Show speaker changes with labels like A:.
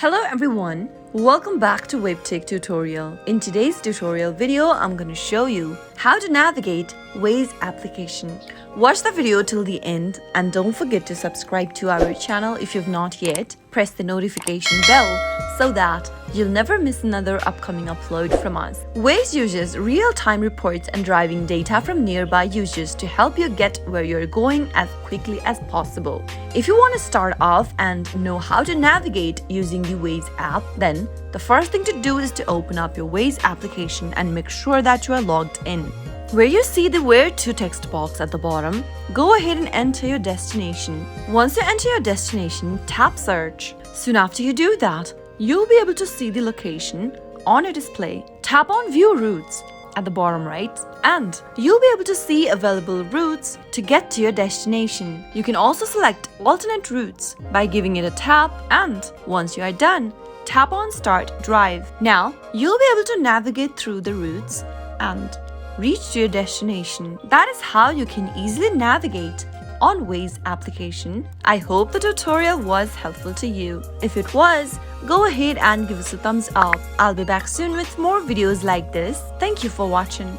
A: Hello everyone, welcome back to Webtech Tutorial. In today's tutorial video, I'm going to show you how to navigate Waze application. Watch the video till the end and don't forget to subscribe to our channel if you've not yet. Press the notification bell so that you'll never miss another upcoming upload from us. Waze uses real-time reports and driving data from nearby users to help you get where you're going as quickly as possible. If you want to start off and know how to navigate using the Waze app, then the first thing to do is to open up your Waze application and make sure that you are logged in. Where you see the Where To text box at the bottom, go ahead and enter your destination. Once you enter your destination, tap Search. Soon after you do that, you'll be able to see the location on a display. Tap on View Routes at the bottom right and you'll be able to see available routes to get to your destination. You can also select alternate routes by giving it a tap, and once you are done, tap on Start Drive. Now, you'll be able to navigate through the routes and reach to your destination. That is how you can easily navigate on Waze application. I hope the tutorial was helpful to you. If it was, go ahead and give us a thumbs up. I'll be back soon with more videos like this. Thank you for watching.